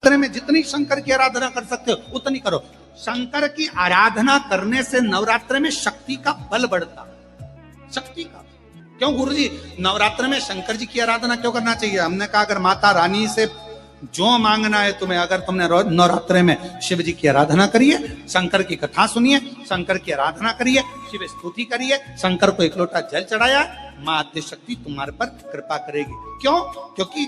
में जितनी शंकर की आराधना कर सकते हो उतनी करो। शंकर की आराधना करने से नवरात्र में शक्ति का बल बढ़ता, शक्ति का। क्यों गुरुजी नवरात्र में शंकर जी की आराधना क्यों करना चाहिए? हमने कहा अगर माता रानी से जो मांगना है तुम्हें, अगर तुमने नवरात्र में शिव जी की आराधना करिए, शंकर की कथा सुनिए, शंकर की आराधना करिए, शिव स्तुति करिए, शंकर को एक लोटा जल चढ़ाया, मां आद्य शक्ति तुम्हारे पर कृपा करेगी। क्यों? क्योंकि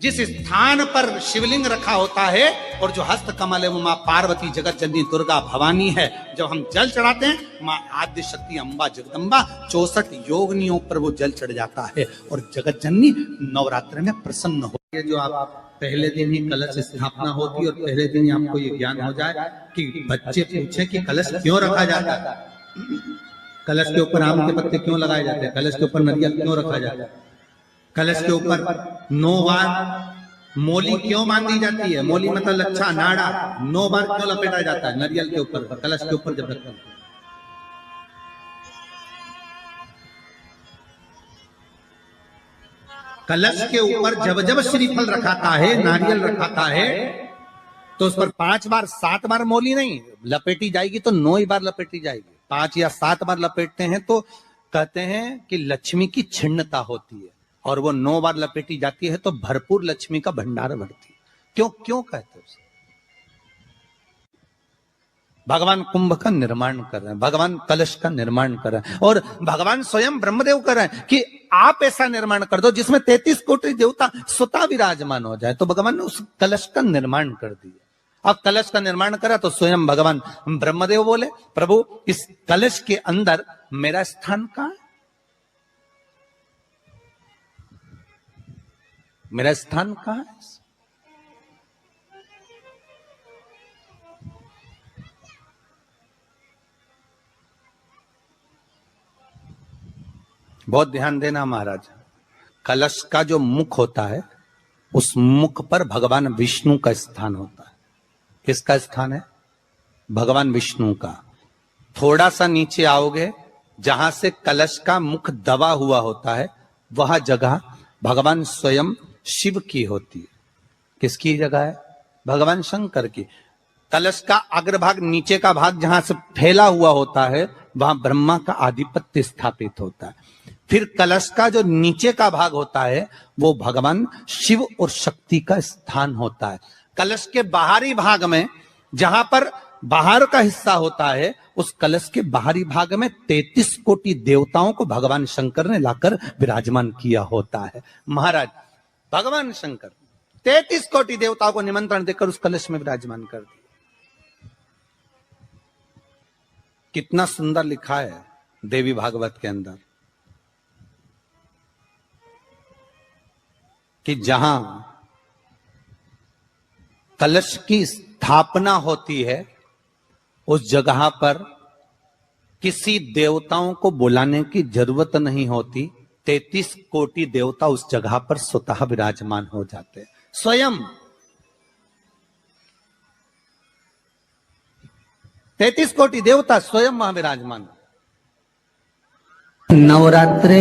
जिस स्थान पर शिवलिंग रखा होता है और जो हस्त कमल है वो मां पार्वती, जगत जननी दुर्गा भवानी है। जब हम जल चढ़ाते हैं मां आद्य शक्ति अम्बा जगदम्बा 64 योगिनियों पर वो जल चढ़ जाता है और जगत जननी नवरात्र में प्रसन्न होती है। जो आप पहले दिन ही कलश स्थापना होती है और पहले दिन ही आपको ये ज्ञान हो जाए कि बच्चे पूछे कि कलश क्यों रखा जाता है, कलश के ऊपर आम के पत्ते क्यों लगाए जाते हैं, कलश के ऊपर नारियल क्यों रखा जाता है, कलश के ऊपर 9 बार मोली क्यों बांधी जाती है, मोली मतलब लच्छा नाड़ा 9 बार क्यों लपेटा जाता है नारियल के ऊपर, कलश के ऊपर जब रखते हैं। कलश के ऊपर जब जब श्रीफल रखाता है, नारियल रखाता है, तो उस पर 5 बार 7 बार मोली नहीं लपेटी जाएगी, तो 9 ही बार लपेटी जाएगी। 5 या 7 बार लपेटते हैं तो कहते हैं कि लक्ष्मी की छिन्नता होती है, और वो 9 बार लपेटी जाती है तो भरपूर लक्ष्मी का भंडार भरती है। क्यों क्यों कहते हैं? भगवान कुंभ का निर्माण कर रहे हैं, भगवान कलश का निर्माण कर रहे हैं, और भगवान स्वयं ब्रह्मदेव कर रहे हैं कि आप ऐसा निर्माण कर दो जिसमें 33 कोटि देवता स्वतः विराजमान हो जाए। तो भगवान ने उस कलश का निर्माण कर दिया। अब कलश का निर्माण करा तो स्वयं भगवान ब्रह्मदेव बोले, प्रभु इस कलश के अंदर मेरा स्थान कहां है, मेरा स्थान कहां है? बहुत ध्यान देना महाराज, कलश का जो मुख होता है उस मुख पर भगवान विष्णु का स्थान होता है। किसका स्थान है? भगवान विष्णु का। थोड़ा सा नीचे आओगे, जहां से कलश का मुख दबा हुआ होता है, वह जगह भगवान स्वयं शिव की होती है। किसकी जगह है? भगवान शंकर की। कलश का अग्रभाग, नीचे का भाग जहां से फैला हुआ होता है, वहां ब्रह्मा का आधिपत्य स्थापित होता है। फिर कलश का जो नीचे का भाग होता है वो भगवान शिव और शक्ति का स्थान होता है। कलश के बाहरी भाग में, जहां पर बाहर का हिस्सा होता है, उस कलश के बाहरी भाग में 33 कोटि देवताओं को भगवान शंकर ने लाकर विराजमान किया होता है। महाराज भगवान शंकर 33 कोटि देवताओं को निमंत्रण देकर उस कलश में विराजमान कर दिया। कितना सुंदर लिखा है देवी भागवत के अंदर कि जहां कलश की स्थापना होती है उस जगह पर किसी देवताओं को बुलाने की जरूरत नहीं होती। 33 कोटि देवता उस जगह पर स्वतः विराजमान हो जाते हैं। स्वयं 33 कोटि देवता स्वयं वहां विराजमान। नवरात्रे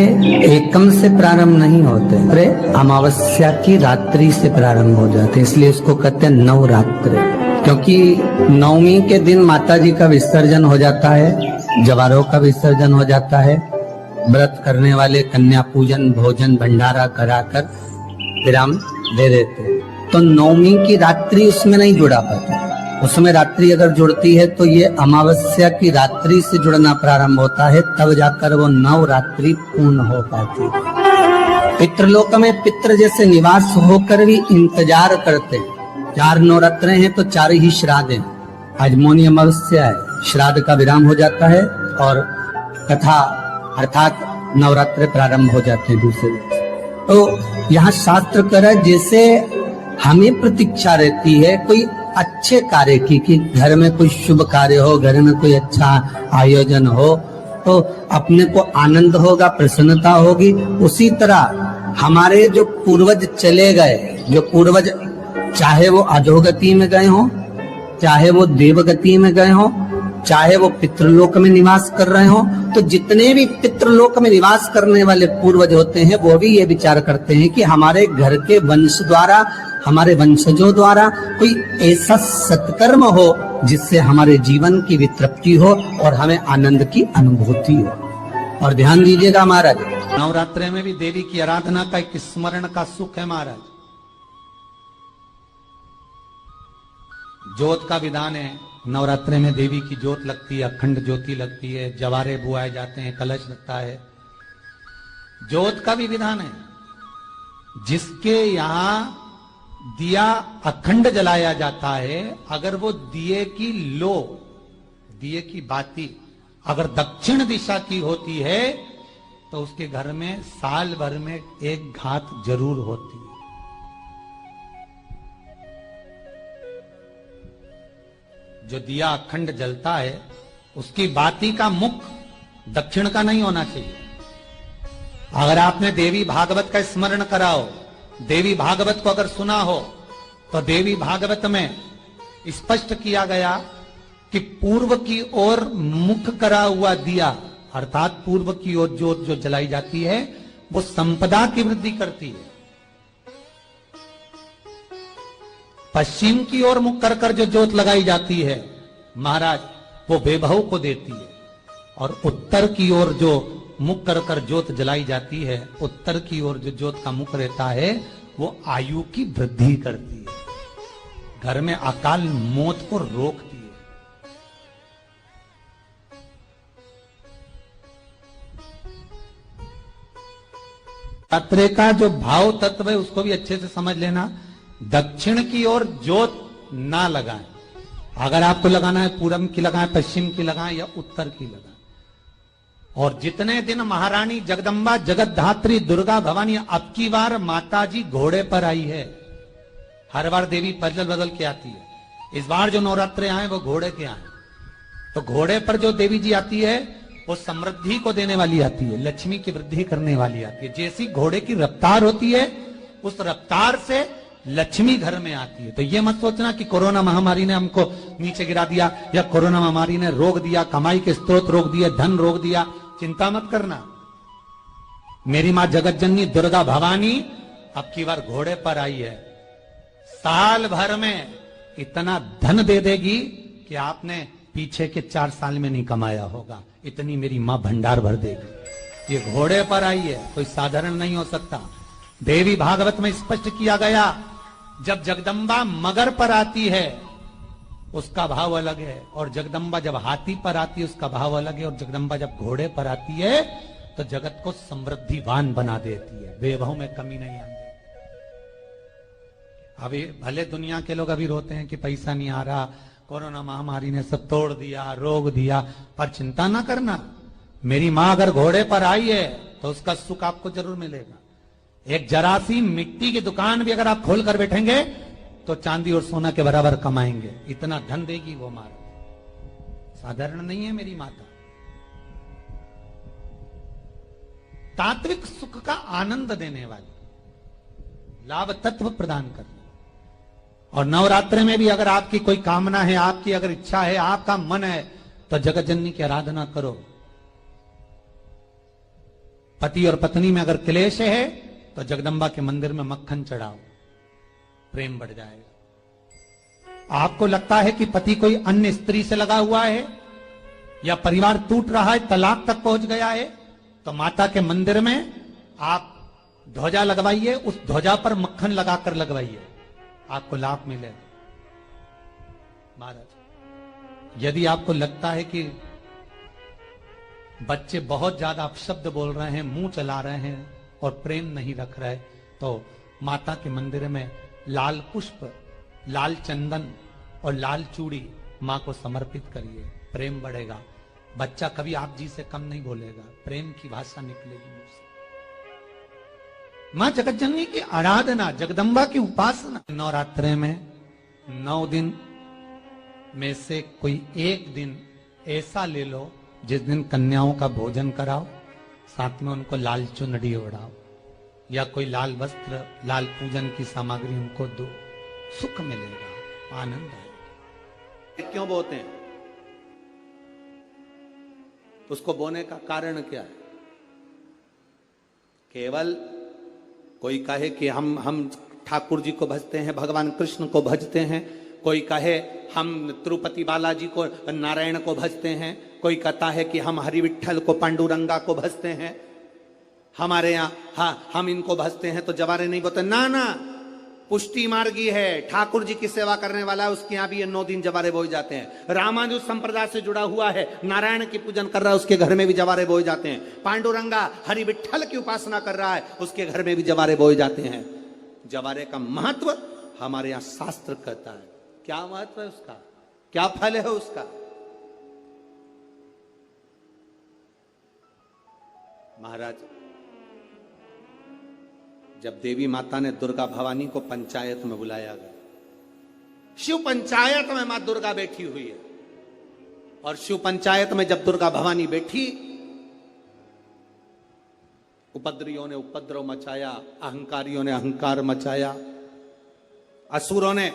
एकम से प्रारंभ नहीं होते, अमावस्या की रात्रि से प्रारंभ हो जाते, इसलिए इसको कहते हैं नवरात्रे। क्योंकि नवमी के दिन माता जी का विसर्जन हो जाता है, जवारों का विसर्जन हो जाता है, व्रत करने वाले कन्या पूजन भोजन भंडारा कराकर विराम दे देते। तो नवमी की रात्रि उसमें नहीं जुड़ा पाता, उसमें रात्रि अगर जुड़ती है तो ये अमावस्या की रात्रि से जुड़ना प्रारंभ होता है, तब जाकर वो नवरात्रि पूर्ण हो पाती है। पितृलोक में पितृ जैसे निवास होकर भी इंतजार करते हैं। 4 नवरात्रे हैं तो 4 ही श्राद्ध हैं। आज मौनी अमावस्या है, श्राद्ध का विराम हो जाता है और कथा अर्थात नवरात्र प्रारंभ हो जाते हैं दूसरे दिन। तो यहाँ शास्त्र कह रहा है जैसे हमें प्रतीक्षा रहती है कोई अच्छे कार्य की, कि घर में कोई शुभ कार्य हो, घर में कोई अच्छा आयोजन हो तो अपने को आनंद होगा, प्रसन्नता होगी। उसी तरह हमारे जो पूर्वज चले गए, जो पूर्वज चाहे वो अधोगति में गए हो चाहे वो देवगति में गए हो, चाहे वो पितृलोक में निवास कर रहे हो, तो जितने भी पितृलोक में निवास करने वाले पूर्वज होते हैं वो भी ये विचार करते हैं कि हमारे घर के वंश द्वारा, हमारे वंशजों द्वारा कोई ऐसा सत्कर्म हो जिससे हमारे जीवन की भी तृप्ति हो और हमें आनंद की अनुभूति हो। और ध्यान दीजिएगा महाराज, नवरात्रि में भी देवी की आराधना का एक स्मरण का सुख है महाराज। ज्योत का विधान है, नवरात्रि में देवी की ज्योत लगती है, अखंड ज्योति लगती है, जवारे बुआए जाते हैं, कलश लगता है। ज्योत का भी विधान है, जिसके यहां दिया अखंड जलाया जाता है, अगर वो दिए की लो, दिए की बाती अगर दक्षिण दिशा की होती है तो उसके घर में साल भर में एक घात जरूर होती है। जो दिया अखंड जलता है उसकी बाती का मुख दक्षिण का नहीं होना चाहिए। अगर आपने देवी भागवत का स्मरण कराओ, देवी भागवत को अगर सुना हो, तो देवी भागवत में स्पष्ट किया गया कि पूर्व की ओर मुख करा हुआ दिया, अर्थात पूर्व की ओर ज्योत जो जलाई जाती है वो संपदा की वृद्धि करती है। पश्चिम की ओर मुख कर कर जो ज्योत लगाई जाती है महाराज, वो वैभव को देती है। और उत्तर की ओर जो मुख कर कर ज्योत जलाई जाती है, उत्तर की ओर जो ज्योत का मुख रहता है वो आयु की वृद्धि करती है, घर में अकाल मौत को रोकती है। रात्रि का जो भाव तत्व है उसको भी अच्छे से समझ लेना। दक्षिण की ओर ज्योत ना लगाएं, अगर आपको लगाना है पूरब की लगाएं, पश्चिम की लगाएं या उत्तर की लगाएं। और जितने दिन महारानी जगदम्बा जगत धात्री दुर्गा भवानी, अब की बार माता जी घोड़े पर आई है, हर बार देवी बदल बदल के आती है, इस बार जो नवरात्रे आए वो घोड़े के आए। तो घोड़े पर जो देवी जी आती है वो समृद्धि को देने वाली आती है, लक्ष्मी की वृद्धि करने वाली आती है। जैसी घोड़े की रफ्तार होती है उस रफ्तार से लक्ष्मी घर में आती है। तो ये मत सोचना कि कोरोना महामारी ने हमको नीचे गिरा दिया या कोरोना महामारी ने रोक दिया, कमाई के स्रोत रोक दिए, धन रोक दिया, चिंता मत करना। मेरी मां जगत जननी दुर्गा भवानी अब की बार घोड़े पर आई है, साल भर में इतना धन दे देगी कि आपने पीछे के 4 साल में नहीं कमाया होगा, इतनी मेरी मां भंडार भर देगी। ये घोड़े पर आई है, कोई साधारण नहीं हो सकता। देवी भागवत में स्पष्ट किया गया, जब जगदम्बा मगर पर आती है उसका भाव अलग है, और जगदम्बा जब हाथी पर आती है उसका भाव अलग है, और जगदम्बा जब घोड़े पर आती है तो जगत को समृद्धिवान बना देती है, वैभव में कमी नहीं आती। अभी भले दुनिया के लोग अभी रोते हैं कि पैसा नहीं आ रहा, कोरोना महामारी ने सब तोड़ दिया, रोक दिया, पर चिंता ना करना, मेरी मां अगर घोड़े पर आई है तो उसका सुख आपको जरूर मिलेगा। एक जरा सी मिट्टी की दुकान भी अगर आप खोल कर बैठेंगे तो चांदी और सोना के बराबर कमाएंगे, इतना धन देगी वो मां, साधारण नहीं है मेरी माता। तात्विक सुख का आनंद देने वाली, लाभ तत्व प्रदान करने। और नवरात्रि में भी अगर आपकी कोई कामना है, आपकी अगर इच्छा है, आपका मन है, तो जगत जननी की आराधना करो। पति और पत्नी में अगर क्लेश है तो जगदम्बा के मंदिर में मक्खन चढ़ाओ, प्रेम बढ़ जाएगा। आपको लगता है कि पति कोई अन्य स्त्री से लगा हुआ है या परिवार टूट रहा है, तलाक तक पहुंच गया है, तो माता के मंदिर में आप ध्वजा लगवाइए, उस ध्वजा पर मक्खन लगाकर लगवाइए, आपको लाभ मिलेगा। महाराज, यदि आपको लगता है कि बच्चे बहुत ज्यादा अपशब्द बोल रहे हैं, मुंह चला रहे हैं और प्रेम नहीं रख रहे, तो माता के मंदिर में लाल पुष्प, लाल चंदन और लाल चूड़ी मां को समर्पित करिए, प्रेम बढ़ेगा। बच्चा कभी आप जी से कम नहीं बोलेगा, प्रेम की भाषा निकलेगी मुझसे। मां जगत जननी की आराधना, जगदम्बा की उपासना। नवरात्रि में 9 दिन में से कोई एक दिन ऐसा ले लो जिस दिन कन्याओं का भोजन कराओ, साथ में उनको लाल चुनरी ओढ़ाओ या कोई लाल वस्त्र, लाल पूजन की सामग्री उनको दो, सुख मिलेगा, आनंद आएगा। क्यों बोलते हैं? उसको बोने का कारण क्या है? केवल कोई कहे कि हम ठाकुर जी को भजते हैं, भगवान कृष्ण को भजते हैं, कोई कहे हम तिरुपति बालाजी को, नारायण को भजते हैं, कोई कहता है कि हम हरि विठ्ठल को, पांडुरंगा को भजते हैं, हमारे यहाँ हाँ हम इनको भजते हैं तो जवारे नहीं बोते। ना ना, पुष्टि मार्गी है, ठाकुर जी की सेवा करने वाला है, उसके यहाँ भी ये 9 दिन जवारे बोए जाते हैं। रामानुज संप्रदाय से जुड़ा हुआ है, नारायण की पूजन कर रहा है, उसके घर में भी जवारे बोए जाते हैं। पांडुरंगा हरि विठ्ठल की उपासना कर रहा है, उसके घर में भी जवारे बोए जाते हैं। जवारे का महत्व हमारे यहाँ शास्त्र कहता है। क्या महत्व है उसका, क्या फल है उसका? महाराज, जब देवी माता ने दुर्गा भवानी को पंचायत में बुलाया गया, शिव पंचायत में मां दुर्गा बैठी हुई है, और शिव पंचायत में जब दुर्गा भवानी बैठी, उपद्रवियों ने उपद्रव मचाया, अहंकारियों ने अहंकार मचाया, असुरों ने,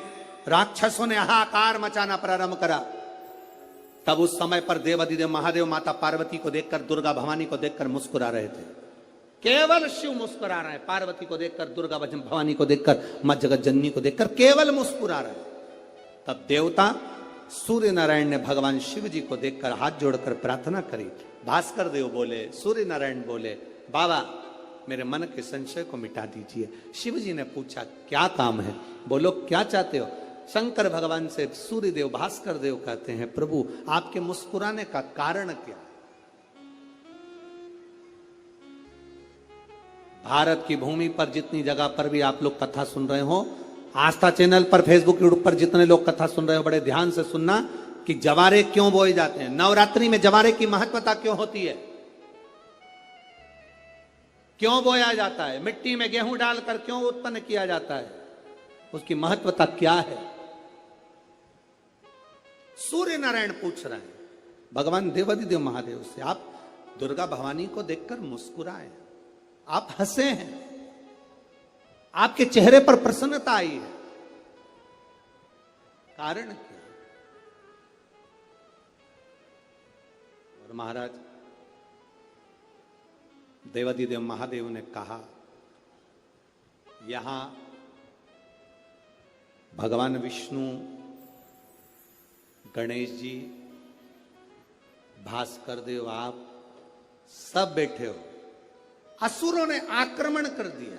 राक्षसों ने हाहाकार मचाना प्रारंभ करा। तब उस समय पर देवाधिदेव महादेव माता पार्वती को देखकर, दुर्गा भवानी को देखकर मुस्कुरा रहे थे। केवल शिव मुस्कुरा रहे हैं, पार्वती को देखकर, दुर्गा भवानी को देखकर, मां जगत जननी को देखकर केवल मुस्कुरा रहे हैं। तब देवता सूर्य नारायण ने भगवान शिव जी को देखकर हाथ जोड़कर प्रार्थना करी। भास्कर देव बोले, सूर्य नारायण बोले, बाबा मेरे मन के संशय को मिटा दीजिए। शिव जी ने पूछा क्या काम है, बोलो क्या चाहते हो? शंकर भगवान से सूर्य देव, भास्कर देव कहते हैं, प्रभु आपके मुस्कुराने का कारण क्या? भारत की भूमि पर जितनी जगह पर भी आप लोग कथा सुन रहे हो, आस्था चैनल पर, फेसबुक, यूट्यूब पर जितने लोग कथा सुन रहे हो, बड़े ध्यान से सुनना कि जवारे क्यों बोए जाते हैं। नवरात्रि में जवारे की महत्वता क्यों होती है, क्यों बोया जाता है, मिट्टी में गेहूं डालकर क्यों उत्पन्न किया जाता है, उसकी महत्वता क्या है? सूर्य नारायण पूछ रहे हैं भगवान देवाधिदेव महादेव से, आप दुर्गा भवानी को देखकर मुस्कुराए, आप हंसे हैं, आपके चेहरे पर प्रसन्नता आई है, कारण क्या? और महाराज देवाधिदेव महादेव ने कहा, यहां भगवान विष्णु, गणेश जी, भास्कर देव, आप सब बैठे हो। असुरों ने आक्रमण कर दिया,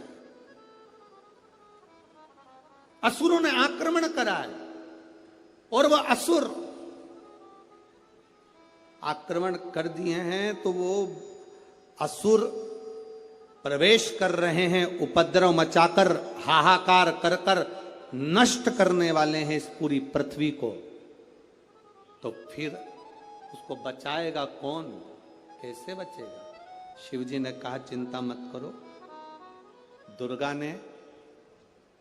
असुरों ने आक्रमण करा है, और वह असुर आक्रमण कर दिए हैं तो वो असुर प्रवेश कर रहे हैं, उपद्रव मचाकर, हाहाकार कर कर नष्ट करने वाले हैं इस पूरी पृथ्वी को। तो फिर उसको बचाएगा कौन, कैसे बचेगा? शिव जी ने कहा चिंता मत करो। दुर्गा ने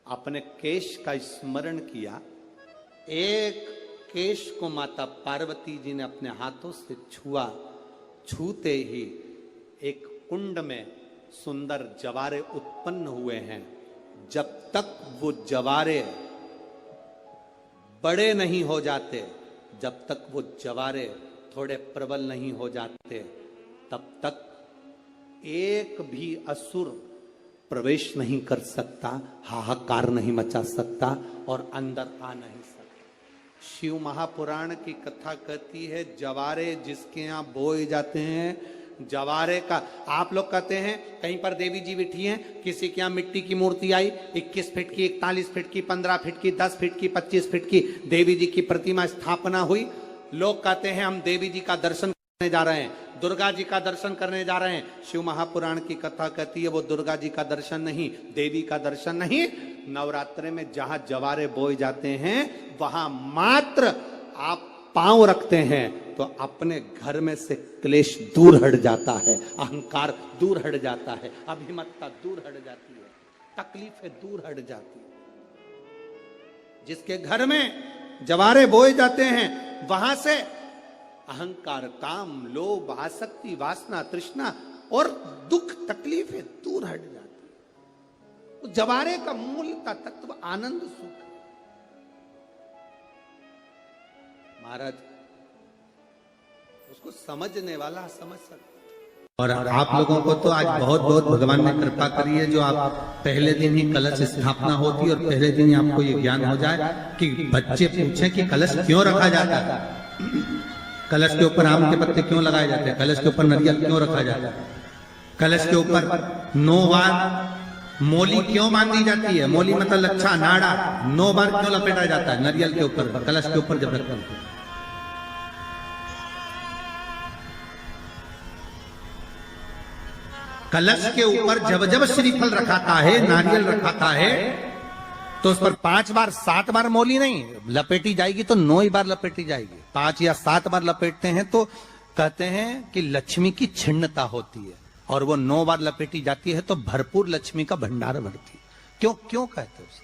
अपने केश का स्मरण किया, एक केश को माता पार्वती जी ने अपने हाथों से छुआ, छूते ही एक कुंड में सुंदर जवारे उत्पन्न हुए हैं। जब तक वो जवारे बड़े नहीं हो जाते, जब तक वो जवारे थोड़े प्रबल नहीं हो जाते, तब तक एक भी असुर प्रवेश नहीं कर सकता, हाहाकार नहीं मचा सकता और अंदर आ नहीं सकता। शिव महापुराण की कथा कहती है, जवारे जिसके यहाँ बोए जाते हैं, जवारे का, आप लोग कहते हैं कहीं पर देवी जी बैठी हैं, किसी के यहाँ मिट्टी की मूर्ति आई, 21 फीट की, 41 फीट की, 15 फीट की, 10 फीट की, 25 फीट की देवी जी की प्रतिमा स्थापना हुई। लोग कहते हैं हम देवी जी का दर्शन करने जा रहे हैं, दुर्गा जी का दर्शन करने जा रहे हैं। शिव महापुराण की कथा कहती है वो दुर्गा जी का दर्शन नहीं, देवी का दर्शन नहीं। नवरात्रे में जहां जवारे बोए जाते हैं वहां मात्र आप पांव रखते हैं तो अपने घर में से क्लेश दूर हट जाता है, अहंकार दूर हट जाता है, अभिमतता दूर हट जाती है, तकलीफें दूर हट जाती है। जिसके घर में जवारे बोए जाते हैं वहां से अहंकार, काम, लोभ, आसक्ति, वासना, तृष्णा और दुख, तकलीफें दूर हट जाती है। तो जवारे का मूल का तत्व आनंद, सुख। महाराज उसको समझने वाला समझ सकता। और आप लोगों को तो आज बहुत बहुत भगवान ने कृपा करी है, जो आप पहले दिन ही कलश स्थापना होती और पहले दिन ही आपको ये ज्ञान हो जाए कि बच्चे पूछें कि कलश क्यों रखा जाता है, कलश के ऊपर आम के पत्ते क्यों लगाए जाते हैं, कलश के ऊपर नारियल क्यों रखा जाता है, कलश के ऊपर 9 बार मोली क्यों बांधी जाती है, मोली मतलब लच्छा नाड़ा 9 बार क्यों लपेटा जाता है नारियल के ऊपर, कलश के ऊपर जब रखते हैं। कलश के ऊपर जब जब श्रीफल रखाता है, नारियल रखाता है, तो उस पर 5 बार 7 बार मोली नहीं लपेटी जाएगी, तो 9 ही बार लपेटी जाएगी। 5 या 7 बार लपेटते हैं तो कहते हैं कि लक्ष्मी की छिन्नता होती है, और वो 9 बार लपेटी जाती है तो भरपूर लक्ष्मी का भंडार भरती है। क्यों क्यों कहते हैं उसे?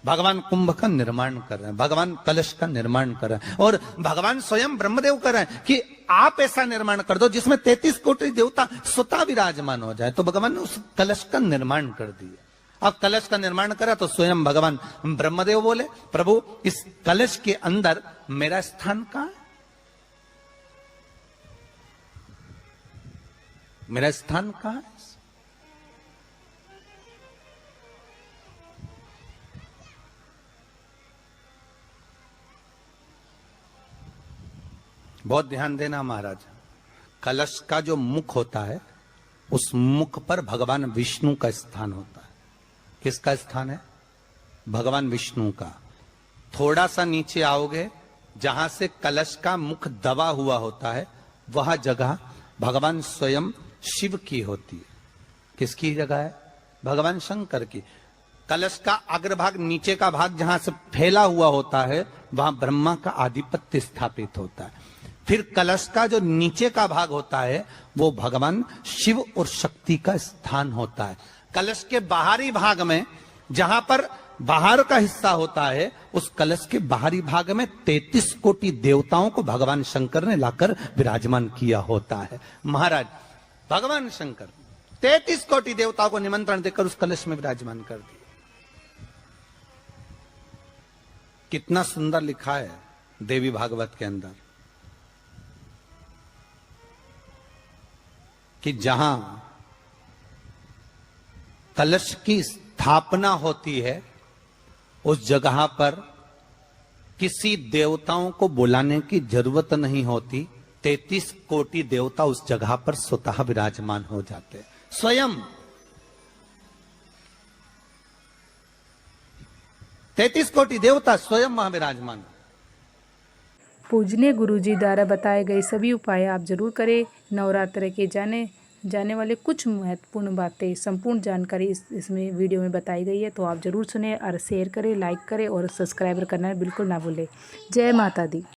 भगवान कुंभ का निर्माण कर रहे हैं, भगवान कलश का निर्माण कर रहे हैं, और भगवान स्वयं ब्रह्मदेव कर रहे हैं कि आप ऐसा निर्माण कर दो जिसमें 33 कोटि देवता स्वतः विराजमान हो जाए। तो भगवान ने उस कलश का निर्माण कर दिया। अब कलश का निर्माण करा तो स्वयं भगवान ब्रह्मदेव बोले, प्रभु इस कलश के अंदर मेरा स्थान कहां है, मेरा स्थान कहां है? बहुत ध्यान देना महाराज, कलश का जो मुख होता है उस मुख पर भगवान विष्णु का स्थान होता है। किसका स्थान है? भगवान विष्णु का। थोड़ा सा नीचे आओगे, जहां से कलश का मुख दबा हुआ होता है, वह जगह भगवान स्वयं शिव की होती है। किसकी जगह है? भगवान शंकर की। कलश का अग्रभाग, नीचे का भाग जहां से फैला हुआ होता है, वहां ब्रह्मा का आधिपत्य स्थापित होता है। फिर कलश का जो नीचे का भाग होता है वो भगवान शिव और शक्ति का स्थान होता है। कलश के बाहरी भाग में, जहां पर बाहर का हिस्सा होता है, उस कलश के बाहरी भाग में 33 कोटि देवताओं को भगवान शंकर ने लाकर विराजमान किया होता है। महाराज भगवान शंकर 33 कोटि देवताओं को निमंत्रण देकर उस कलश में विराजमान कर दिया। कितना सुंदर लिखा है देवी भागवत के अंदर कि जहां कलश की स्थापना होती है उस जगह पर किसी देवताओं को बुलाने की जरूरत नहीं होती। 33 कोटि देवता उस जगह पर स्वतः विराजमान हो जाते हैं। स्वयं 33 कोटि देवता स्वयं वहां विराजमान। पूजनीय गुरुजी द्वारा बताए गए सभी उपाय आप जरूर करें। नवरात्र के जाने वाले कुछ महत्वपूर्ण बातें, संपूर्ण जानकारी इसमें वीडियो में बताई गई है, तो आप जरूर सुने और शेयर करें, लाइक करें और सब्सक्राइब करना बिल्कुल ना भूलें। जय माता दी।